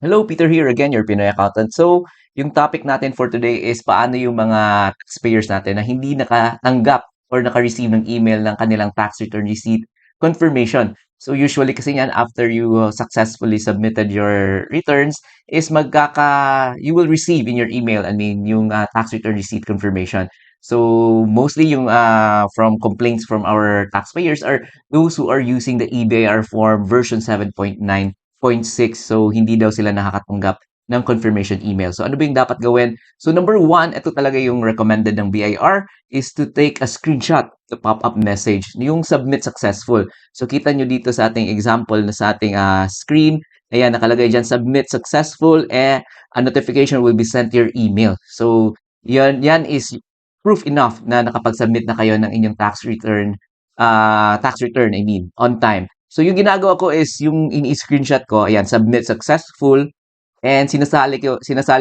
Hello, Peter here again, your Pinoy accountant. So, yung topic natin for today is paano yung mga taxpayers natin na hindi nakatanggap or naka-receive ng email ng kanilang tax return receipt confirmation. So, usually kasi yan, after you successfully submitted your returns, is you will receive in your email, yung tax return receipt confirmation. So, mostly yung from complaints from our taxpayers are those who are using the EBIR form version 7.9.6. So, hindi daw sila nakakatanggap ng confirmation email. So, ano ba yung dapat gawin? So, number one, ito talaga yung recommended ng BIR is to take a screenshot the pop-up message, yung submit successful. So, kita nyo dito sa ating example na sa ating screen, ayan, nakalagay dyan, submit successful, a notification will be sent to your email. So, yan is proof enough na nakapag-submit na kayo ng inyong tax return, on time. So, yung ginagawa ko is yung ini-screenshot ko, ayan, submit successful, and sinasali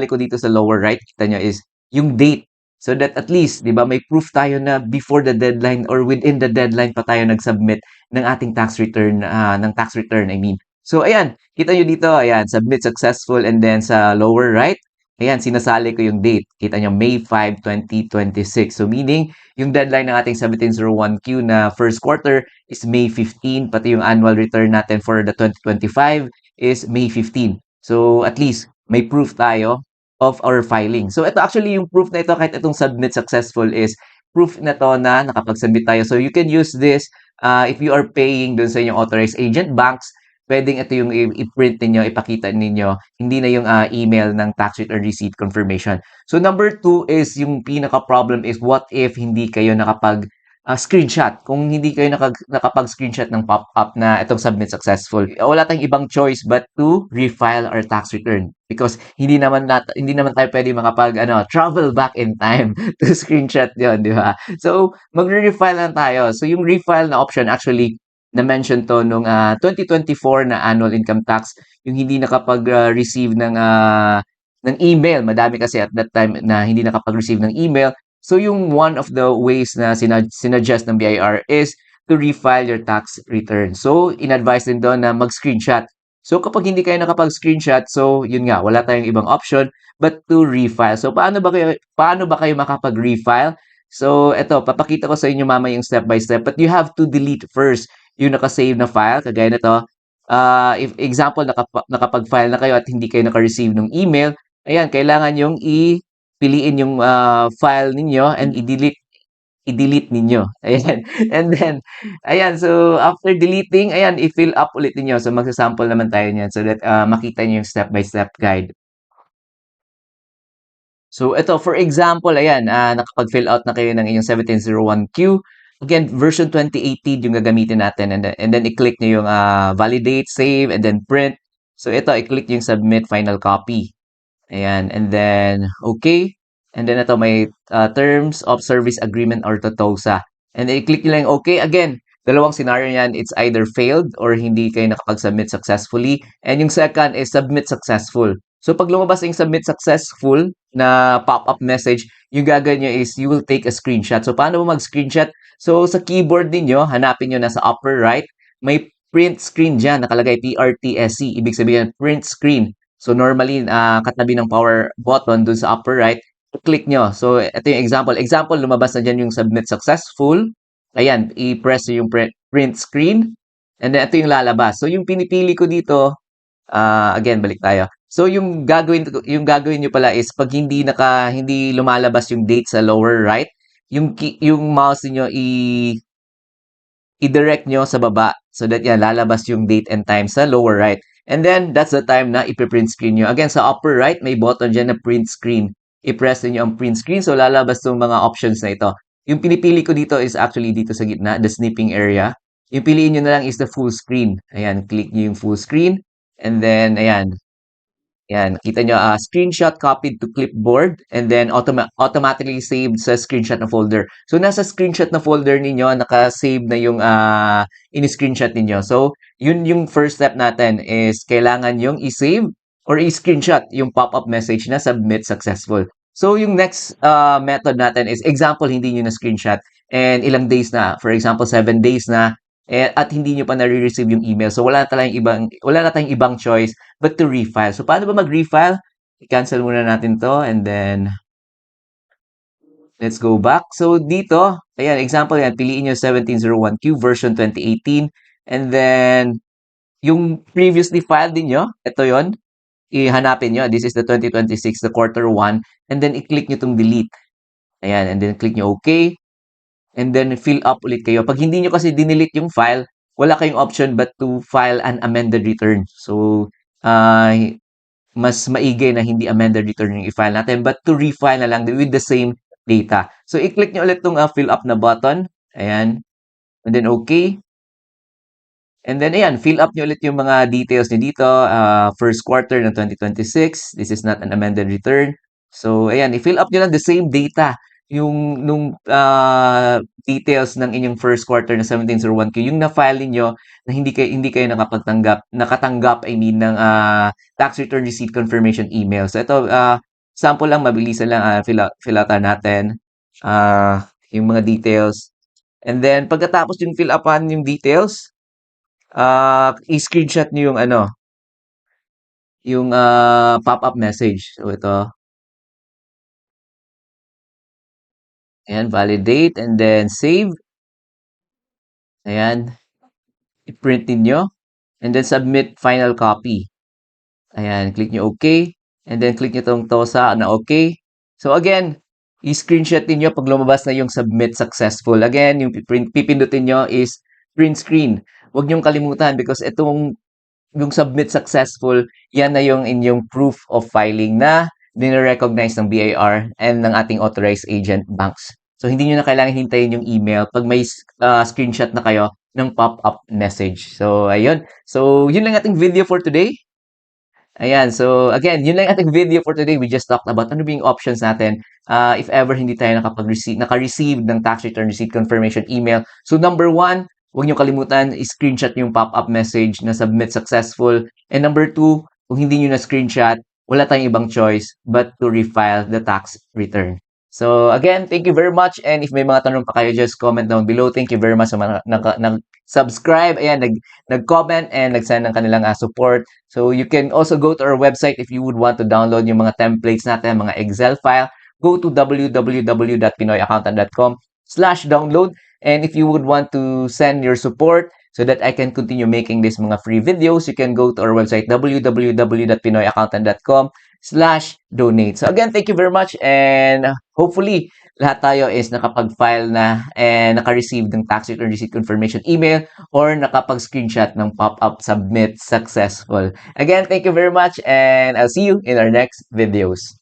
ko dito sa lower right, kita nyo is yung date. So that at least, di ba, may proof tayo na before the deadline or within the deadline pa tayo nag-submit ng ating tax return, So, ayan, kita nyo dito, ayan, submit successful, and then sa lower right, ayan, sinasali ko yung date. Kita nyo, May 5, 2026. So, meaning, yung deadline ng ating 1701Q na first quarter is May 15, pati yung annual return natin for the 2025 is May 15. So, at least, may proof tayo of our filing. So, ito actually yung proof na ito, kahit itong submit successful is proof na to na nakapag-submit tayo. So, you can use this if you are paying dun sa inyong authorized agent banks. Pwedeng ito yung i-print ninyo, ipakita ninyo, hindi na yung email ng tax return receipt confirmation. So, number two is yung pinaka-problem is what if hindi kayo screenshot. Kung hindi kayo nakapag-screenshot ng pop-up na itong submit successful, wala tayong ibang choice but to refile our tax return. Because hindi naman tayo pwede travel back in time to screenshot 'yon, di ba? So, magre-refile lang tayo. So, yung refile na option actually na-mention to nung 2024 na annual income tax, yung hindi nakapag-receive ng email. Madami kasi at that time na hindi nakapag-receive ng email. So, yung one of the ways na sinuggest ng BIR is to refile your tax return. So, in-advise din doon na mag-screenshot. So, kapag hindi kayo nakapag-screenshot, so, yun nga, wala tayong ibang option but to refile. So, paano ba kayo makapag-refile? So, eto, papakita ko sa inyo mamaya yung step by step, but you have to delete first yung nakasave na file, kagaya nito. If example, nakapag-file na kayo at hindi kayo naka-receive ng email, ayan, kailangan yung piliin yung file ninyo and i-delete ninyo. Ayan. And then, ayan, so after deleting, ayan, i-fill up ulit ninyo. So, magsasample naman tayo niyan so that makita niyo yung step-by-step guide. So, ito, for example, ayan, nakapag-fill out na kayo ng inyong 1701Q. Again, version 2018 yung gagamitin natin. And then i-click nyo yung validate, save, and then print. So, ito, i-click yung submit final copy. Ayan, and then, okay. And then ito, may terms of service agreement or TOTOSA. And then, i-click nyo lang yung okay. Again, dalawang scenario yan. It's either failed or hindi kayo nakapag-submit successfully. And yung second is submit successful. So, pag lumabas yung submit successful na pop-up message, yung gagawin nyo is you will take a screenshot. So, paano mo mag-screenshot? So, sa keyboard ninyo, hanapin nyo na sa upper right, may print screen dyan, nakalagay PRTSC. Ibig sabihin, print screen. So, normally, katabi ng power button dun sa upper right, click nyo. So, ito yung example. Example, lumabas na dyan yung submit successful. Ayan, i-press yung print screen. And then, ito yung lalabas. So, yung pinipili ko dito, again, balik tayo. So, yung gagawin nyo pala is pag hindi lumalabas yung date sa lower right, yung mouse niyo i-direct nyo sa baba so that yan, lalabas yung date and time sa lower right. And then, that's the time na ipiprint screen nyo. Again, sa upper right, may button dyan na print screen. I-press niyo ang print screen, so lalabas yung mga options na ito. Yung pinipili ko dito is actually dito sa gitna, the snipping area. Yung piliin nyo na lang is the full screen. Ayan, click nyo yung full screen. And then, ayan, yan, kita nyo, screenshot copied to clipboard and then automatically saved sa screenshot na folder. So, nasa screenshot na folder ninyo, naka-save na yung in-screenshot ninyo. So, yun yung first step natin is kailangan yung i-save or i-screenshot yung pop-up message na submit successful. So, yung next method natin is example, hindi nyo na screenshot and ilang days na. For example, 7 days na. at hindi nyo pa nare-receive yung email. So wala na tayong ibang choice but to refile. So paano ba mag-refile? I-cancel muna natin to and then let's go back. So dito, ayan, example yan, piliin nyo 1701Q version 2018 and then yung previously filed din nyo, ito yon, ihanapin nyo. This is the 2026, the quarter 1, and then i-click nyo itong delete. Ayan, and then click nyo OK, and then fill up ulit kayo. Pag hindi nyo kasi dinelete yung file, wala kayong option but to file an amended return. So, mas maigi na hindi amended return yung i-file natin but to refile na lang with the same data. So, i-click nyo ulit itong fill up na button. Ayan, and then OK. And then, ayan, fill up nyo ulit yung mga details nyo dito. First quarter ng 2026. This is not an amended return. So, ayan, i-fill up nyo lang the same data. Yung nung details ng inyong first quarter na 1701Q, yung na-file niyo na hindi kayo nakatanggap, I mean, ng tax return receipt confirmation email. So, ito, sample lang, mabilisan lang, fill out natin yung mga details. And then, pagkatapos yung fill upan yung details, i-screenshot niyo yung yung pop-up message. So ito, ayan, validate and then save. Ayan, i-print niyo and then submit final copy. Ayan, click niyo OK and then click niyo tong TOSA na OK. So again, i-screenshot niyo pag lumabas na yung submit successful. Again, yung pipindutin niyo is print screen. Huwag niyong kalimutan because yung submit successful, yan na yung inyong proof of filing na dine-recognize ng BIR and ng ating authorized agent banks. So, hindi nyo na kailangan hintayin yung email pag may screenshot na kayo ng pop-up message. So, ayun. So, yun lang ating video for today. Ayan, so again, yun lang ating video for today. We just talked about ano ba yung options natin if ever hindi tayo naka-receive ng tax return receipt confirmation email. So number 1, huwag niyo kalimutan, i-screenshot yung pop-up message na submit successful. And number 2, kung hindi niyo na-screenshot, wala tayong ibang choice but to refile the tax return. So again, thank you very much. And if may mga tanong pa kayo, just comment down below. Thank you very much sa mga nag-subscribe, ayan, nag-comment and nag-send ng kanilang support. So you can also go to our website if you would want to download yung mga templates natin, mga Excel file. Go to www.pinoyaccountant.com/download. And if you would want to send your support so that I can continue making these mga free videos, you can go to our website www.pinoyaccountant.com/donate. So again, thank you very much and hopefully lahat tayo is nakapag-file na and naka-receive ng tax return receipt confirmation email or nakapag-screenshot ng pop-up submit successful. Again, thank you very much and I'll see you in our next videos.